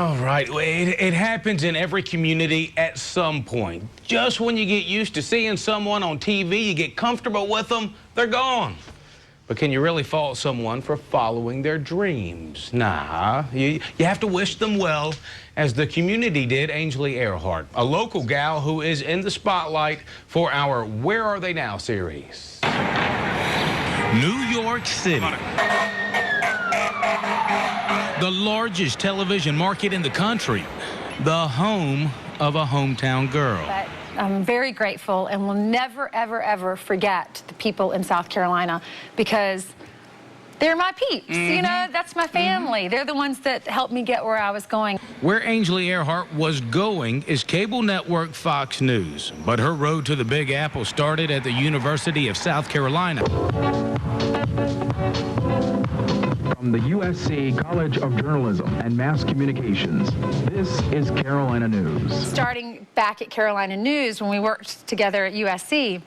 All right, well, it happens in every community at some point. Just when you get used to seeing someone on TV, you get comfortable with them, they're gone. But can you really fault someone for following their dreams? Nah, you have to wish them well, as the community did Ainsley Earhart, a local gal who is in the spotlight for our Where Are They Now series. New York City. The largest television market in the country, the home of a hometown girl. But I'm very grateful and will never, ever, ever forget the people in South Carolina, because they're my peeps. You know, that's my family. They're the ones that helped me get where I was going. Where Ainsley Earhart was going is cable network Fox News, but her road to the Big Apple started at the University of South Carolina. From the USC College of Journalism and Mass Communications, this is Carolina News. Starting back at Carolina News, when we worked together at USC,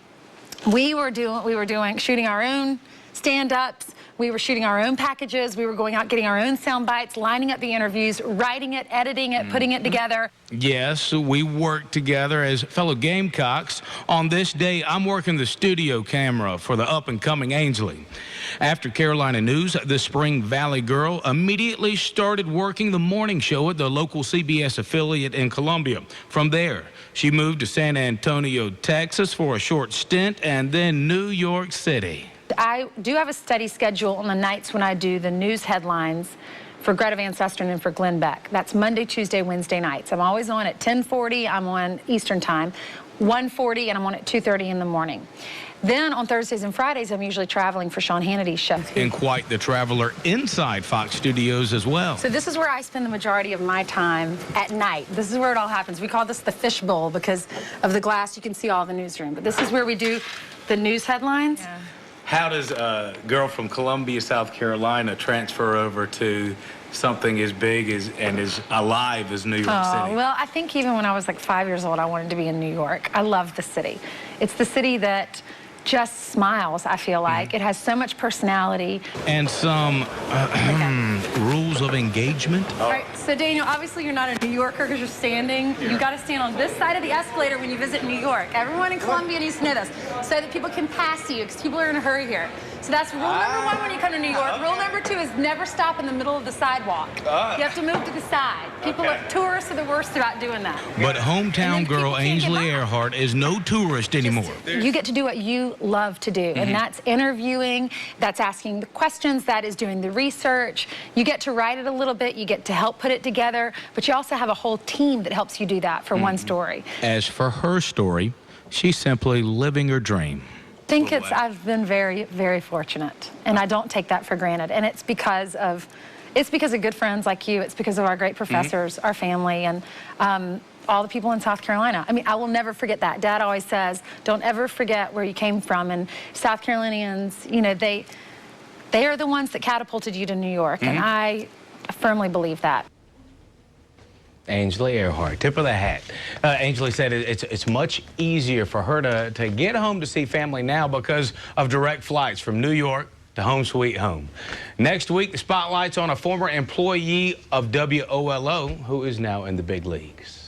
we were shooting our own stand-ups. We were shooting our own packages. We were going out, getting our own sound bites, lining up the interviews, writing it, editing it, putting it together. Yes, we worked together as fellow Gamecocks. On this day, I'm working the studio camera for the up-and-coming Ainsley. After Carolina News, the Spring Valley girl immediately started working the morning show at the local CBS affiliate in Columbia. From there, she moved to San Antonio, Texas for a short stint, and then New York City. I do have a steady schedule on the nights when I do the news headlines for Greta Van Susteren and for Glenn Beck. That's Monday, Tuesday, Wednesday nights. I'm always on at 10:40. I'm on Eastern Time, 1:40, and I'm on at 2:30 in the morning. Then on Thursdays and Fridays, I'm usually traveling for Sean Hannity's show. And quite the traveler inside Fox Studios as well. So this is where I spend the majority of my time at night. This is where it all happens. We call this the fishbowl because of the glass. You can see all the newsroom. But this is where we do the news headlines. Yeah. How does a girl from Columbia, South Carolina transfer over to something as big and as alive as New York City? Well, I think even when I was like 5 years old, I wanted to be in New York. I love the city. It's the city that just smiles, I feel like. It has so much personality. And some rules of engagement. All right, so Daniel, obviously you're not a New Yorker because you're standing. You got to stand on this side of the escalator when you visit New York. Everyone in Columbia needs to know this, so that people can pass you, because people are in a hurry here. So that's rule number one when you come to New York. Rule number two is never stop in the middle of the sidewalk. You have to move to the side. Tourists are the worst about doing that. But hometown girl Ainsley Earhart is no tourist anymore. You get to do what you love to do, and that's interviewing, that's asking the questions, that is doing the research. You get to write it a little bit, you get to help put it together, but you also have a whole team that helps you do that for one story. As for her story, she's simply living her dream. I've been very, very fortunate, and I don't take that for granted. And it's because of good friends like you. It's because of our great professors, our family, and all the people in South Carolina. I mean, I will never forget that. Dad always says, don't ever forget where you came from. And South Carolinians, you know, they are the ones that catapulted you to New York, and I firmly believe that. Ainsley Earhart, tip of the hat. Ainsley said it's much easier for her to get home to see family now because of direct flights from New York to home sweet home. Next week, the spotlight's on a former employee of WOLO who is now in the big leagues.